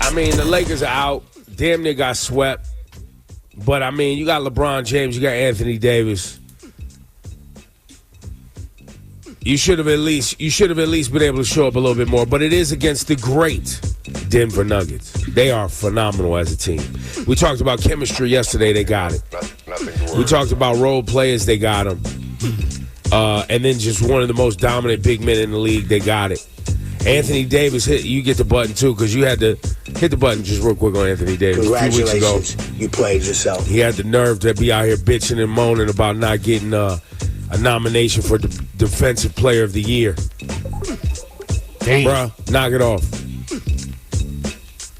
I mean, the Lakers are out. Damn near got swept. But, I mean, you got LeBron James. You got Anthony Davis. You should have at least been able to show up a little bit more. But it is against the great Denver Nuggets. They are phenomenal as a team. We talked about chemistry yesterday. They got it. We talked about role players. They got them. And then just one of the most dominant big men in the league. They got it. Anthony Davis, you get the button, too, because you had to hit the button just real quick on Anthony Davis. Congratulations. A few weeks ago. You played yourself. He had the nerve to be out here bitching and moaning about not getting a nomination for the Defensive Player of the Year. Damn. Bruh, knock it off.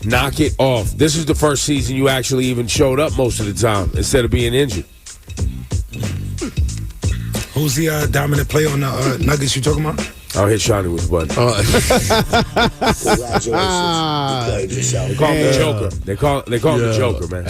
Knock it off. This is the first season you actually even showed up most of the time instead of being injured. Who's the dominant player on the Nuggets you talking about? I'll hit Shawnee with the button. Congratulations. You played yourself. They call him the Joker. They call him the Joker, man.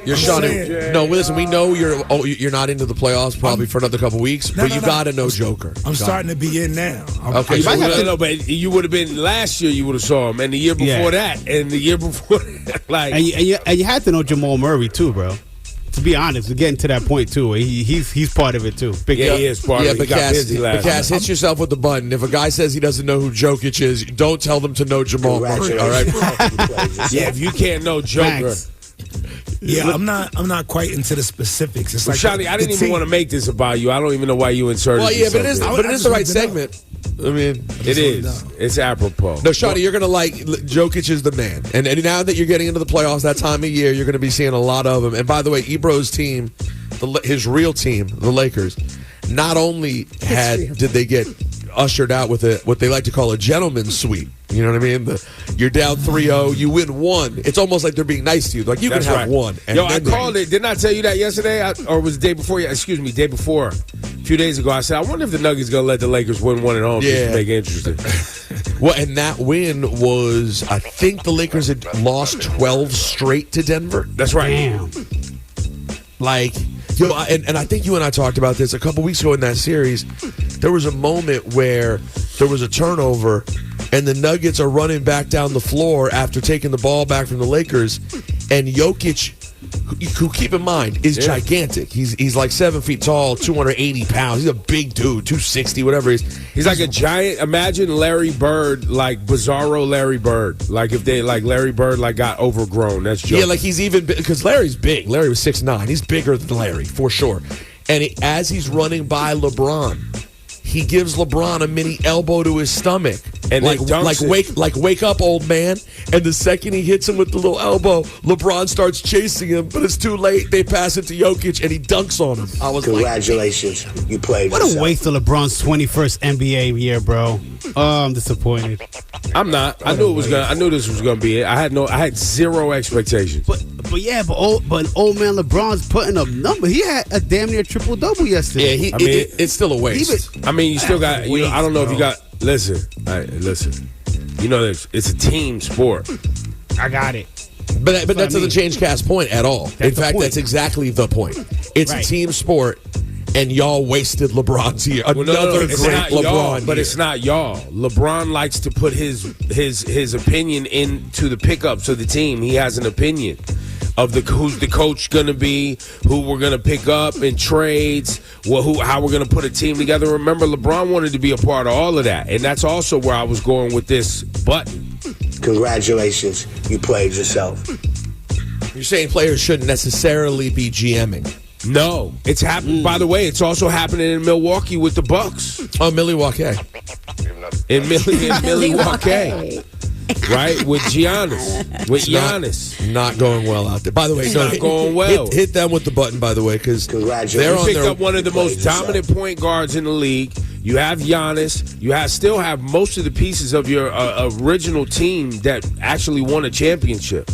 You're Shawnee. No, listen, we know you're not into the playoffs probably for another couple weeks, but you got to know Joker. I'm starting to be in now. Okay, but you would have been last year. You would have saw him, and the year before that, and the year before that, like. And you had to know Jamal Murray too, bro. To be honest, we're getting to that point too. He's part of it too. He is part of it. He got busy last night. Cass, hit yourself with the button. If a guy says he doesn't know who Jokic is, don't tell them to know Jamal Murray. All right. Yeah, if you can't know Joker. Yeah, I'm not quite into the specifics. It's like Shani, I didn't even want to make this about you. I don't even know why you inserted. Well, yeah, but it is the right just segment. I mean, it is. It's apropos. No, Shawty, you're going to like Jokic is the man. And now that you're getting into the playoffs that time of year, you're going to be seeing a lot of him. And by the way, Ebro's team, his real team, the Lakers, not only did they get ushered out with what they like to call a gentleman's sweep. You know what I mean? You're down 3-0, you win one. It's almost like they're being nice to you. Like, you can have one. Yo, I called it. Didn't I tell you that yesterday? Or was it the day before? Excuse me, day before. A few days ago, I said, I wonder if the Nuggets going to let the Lakers win one at home just to make it interesting. Well, and that win was, I think the Lakers had lost 12 straight to Denver. That's right. Damn. Like, yo, and I think you and I talked about this a couple weeks ago in that series. There was a moment where there was a turnover, and the Nuggets are running back down the floor after taking the ball back from the Lakers, and Jokic, who keep in mind is gigantic. He's like 7 feet tall, 280 pounds. He's a big dude, 260, whatever he is. He's like a giant. Imagine Larry Bird, like Bizarro Larry Bird. Like if they like Larry Bird like got overgrown. That's Jokic. Yeah, like he's even because Larry's big. Larry was 6'9". He's bigger than Larry for sure. And as he's running by LeBron, he gives LeBron a mini elbow to his stomach, and wake up, old man. And the second he hits him with the little elbow, LeBron starts chasing him, but it's too late. They pass it to Jokic, and he dunks on him. I was Congratulations, you played. What a waste of LeBron's 21st NBA year, bro. Oh, I'm disappointed. I'm not. I knew this was gonna be it. I had zero expectations. But old man LeBron's putting up numbers. He had a damn near triple double yesterday. Yeah, it's still a waste. You still got. I don't know if you got. Listen. You know, it's a team sport. I got it. But that doesn't change Cass' point at all. In fact, that's exactly the point. It's a team sport, and y'all wasted LeBron's year. Another great LeBron year. But it's not y'all. LeBron likes to put his opinion into the pickups of the team. He has an opinion of who's the coach going to be, who we're going to pick up in trades, how we're going to put a team together. Remember, LeBron wanted to be a part of all of that, and that's also where I was going with this button. Congratulations, you played yourself. You're saying players shouldn't necessarily be GMing? No, it's happening. By the way, it's also happening in Milwaukee with the Bucks. Oh, Milwaukee. In Milwaukee. Right, with Giannis. Not going well out there. By the way, not going well. Hit them with the button, by the way, because they're on picked up one of the most dominant point guards in the league. You have Giannis. You still have most of the pieces of your original team that actually won a championship.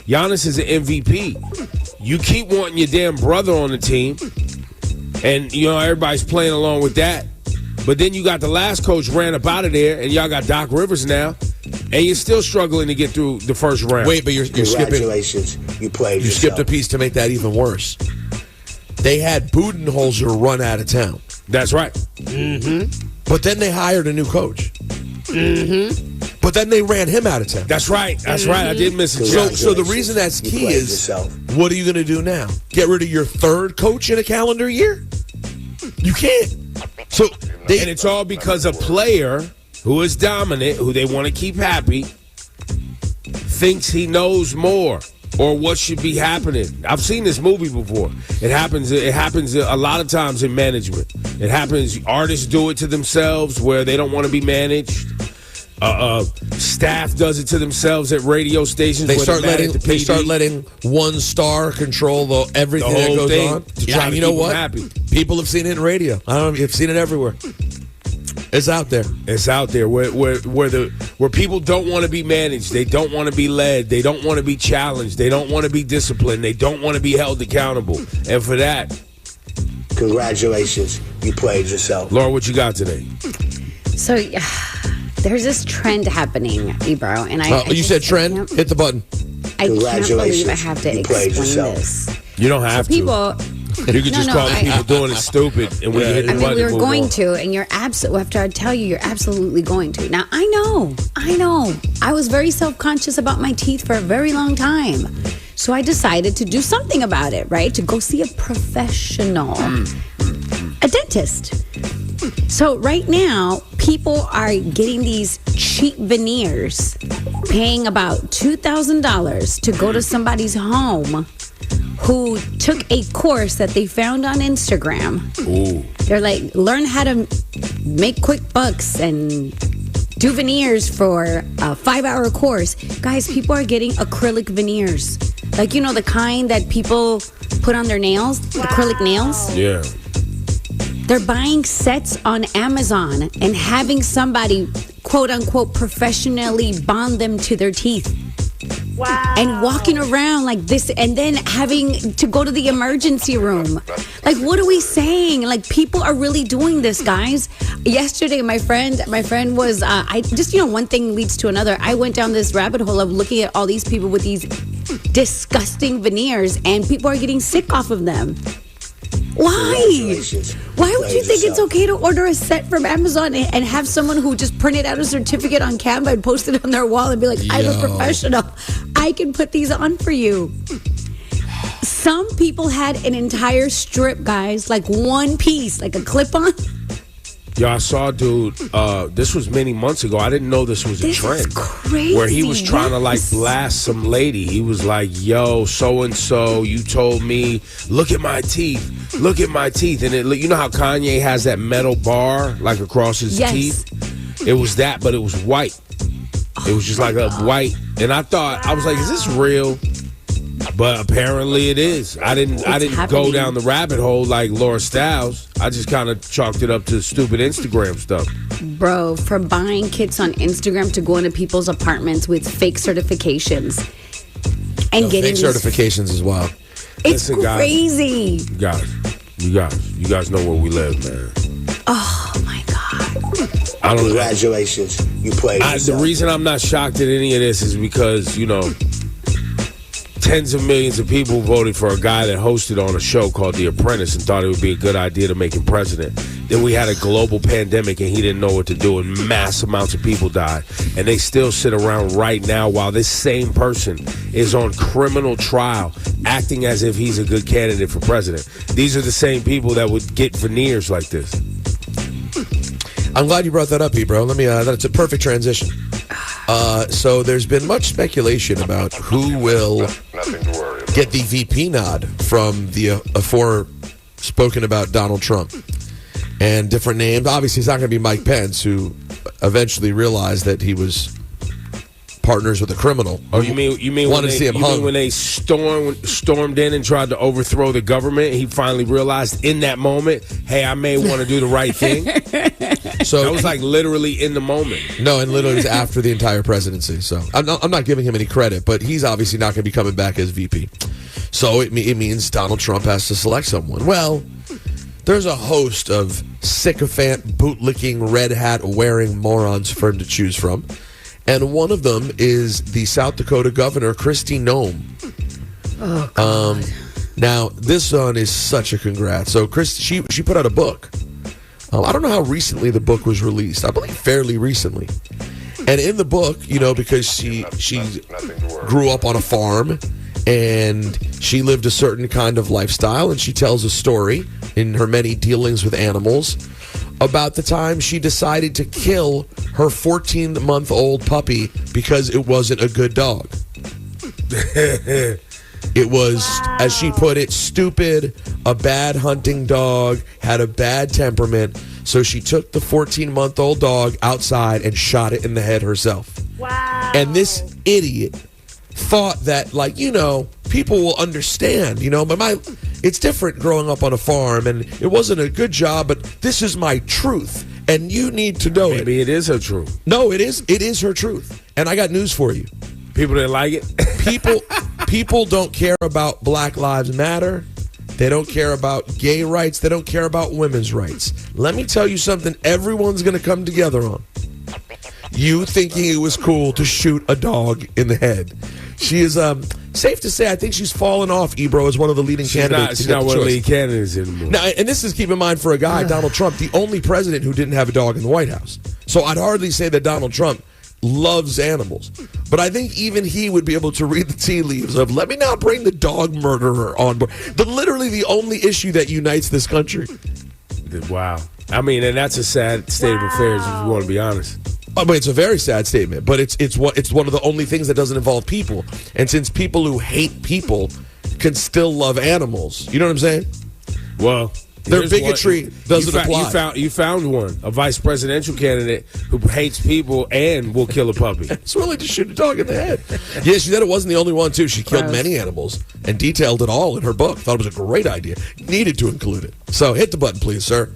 Giannis is an MVP. You keep wanting your damn brother on the team, and everybody's playing along with that. But then you got the last coach ran up out of there, and y'all got Doc Rivers now. And you're still struggling to get through the first round. Wait, but you're skipping. Congratulations, you played. You skipped a piece to make that even worse. They had Budenholzer run out of town. That's right. Mm-hmm. But then they hired a new coach. Mm-hmm. But then they ran him out of town. That's right. That's right. I did miss it. So the reason that's You key played is, yourself. what are you going to do now? Get rid of your third coach in a calendar year? You can't. So And it's all because a player who is dominant, who they want to keep happy, thinks he knows more or what should be happening. I've seen this movie before. It happens a lot of times in management. It happens, artists do it to themselves where they don't want to be managed. Staff does it to themselves at radio stations. they where start they're mad letting at the they PD. start letting one star control everything The that whole goes thing on. to try Yeah, to you know keep 'em what? happy. People have seen it in radio. I don't know. You've seen it everywhere. It's out there. It's out there where people don't want to be managed. They don't want to be led. They don't want to be challenged. They don't want to be disciplined. They don't want to be held accountable. And for that, Congratulations, you played yourself. Laura, what you got today? So there's this trend happening, Ebro, and You said trend? I Hit the button. can't believe I Congratulations, have to you played explain yourself. this. You don't have to. People, You could just No, call the I- people doing it stupid, and when you hit the I mean, button, we were move going on. to, and you're absolutely, after I tell you, you're absolutely going to. Now, I know. I was very self-conscious about my teeth for a very long time. So I decided to do something about it, right? To go see a professional, a dentist. So right now, people are getting these cheap veneers, paying about $2,000 to go to somebody's home who took a course that they found on Instagram. Ooh. They're like, learn how to make quick bucks and do veneers for a 5-hour course. Guys, people are getting acrylic veneers. Like, you know, the kind that people put on their nails, acrylic nails. Yeah. They're buying sets on Amazon and having somebody, quote unquote, professionally bond them to their teeth. Wow. And walking around like this and then having to go to the emergency room. Like, what are we saying? Like, people are really doing this, guys. Yesterday, my friend was, one thing leads to another. I went down this rabbit hole of looking at all these people with these disgusting veneers, and people are getting sick off of them. Why? Congratulations, Why you would you played think it's yourself. okay to order a set from Amazon and have someone who just printed out a certificate on Canva and post it on their wall and be like, I'm a Yo. professional. I can put these on for you. Some people had an entire strip, guys, like one piece, like a clip-on. Yo, I saw a dude, this was many months ago. I didn't know this was a This trend. is crazy. Where he was trying to like Yes. blast some lady. He was like, yo, so-and-so, you told me, look at my teeth. Look at my teeth. And you know how Kanye has that metal bar like across his Yes. teeth? It was that, but it was white. It was just like a white. And I was like, is this real? But apparently it is. I didn't go happening. down the rabbit hole like Laura Styles. I just kind of chalked it up to stupid Instagram stuff. Bro, from buying kits on Instagram to going to people's apartments with fake certifications and getting Fake these- certifications as well. It's Listen, guys. crazy. You guys know where we live, man. Oh my God. I don't know. Congratulations, you played The yourself. reason I'm not shocked at any of this is because, tens of millions of people voted for a guy that hosted on a show called The Apprentice and thought it would be a good idea to make him president. Then we had a global pandemic and he didn't know what to do and mass amounts of people died. And they still sit around right now while this same person is on criminal trial acting as if he's a good candidate for president. These are the same people that would get veneers like this. I'm glad you brought that up, Ebro. That's a perfect transition. So there's been much speculation about who will get the VP nod from the aforespoken about Donald Trump. And different names. Obviously, it's not going to be Mike Pence, who eventually realized that he was partners with a criminal. Oh, you mean wanted to see him hung. when they stormed in and tried to overthrow the government? He finally realized in that moment, hey, I may want to do the right thing. So That was like literally in the moment. no, and literally it was after the entire presidency. So I'm not giving him any credit, but he's obviously not going to be coming back as VP. So it means Donald Trump has to select someone. Well, there's a host of sycophant, bootlicking, red hat wearing morons for him to choose from. And one of them is the South Dakota governor, Christi Noem. Oh, God. Now, this one is such a congrats. So, she put out a book. I don't know how recently the book was released. I believe fairly recently. And in the book, because she grew up on a farm and she lived a certain kind of lifestyle, and she tells a story in her many dealings with animals about the time she decided to kill her 14-month-old puppy because it wasn't a good dog. It was, as she put it, stupid, a bad hunting dog, had a bad temperament. So she took the 14-month-old dog outside and shot it in the head herself. Wow. And this idiot thought that, people will understand, but it's different growing up on a farm, and it wasn't a good job, but this is my truth, and you need to know it. Maybe it is her truth. No, it is her truth. And I got news for you. People didn't like it. People don't care about Black Lives Matter. They don't care about gay rights. They don't care about women's rights. Let me tell you something everyone's going to come together on. You thinking it was cool to shoot a dog in the head. She is, safe to say, I think she's fallen off, Ebro, as one of the leading candidates. She's not one of the leading candidates anymore. Now, and this is, keep in mind, for a guy, Donald Trump, the only president who didn't have a dog in the White House. So I'd hardly say that Donald Trump loves animals. But I think even he would be able to read the tea leaves of, let me not bring the dog murderer on board. Literally the only issue that unites this country. Wow. I mean, and that's a sad state of affairs, if you want to be honest. I mean, it's a very sad statement, but it's one of the only things that doesn't involve people. And since people who hate people can still love animals, you know what I'm saying? Well, their bigotry doesn't apply. You found one, a vice presidential candidate who hates people and will kill a puppy. It's willing to shoot a dog in the head. Yeah, she said it wasn't the only one, too. She killed many animals and detailed it all in her book. Thought it was a great idea. Needed to include it. So hit the button, please, sir.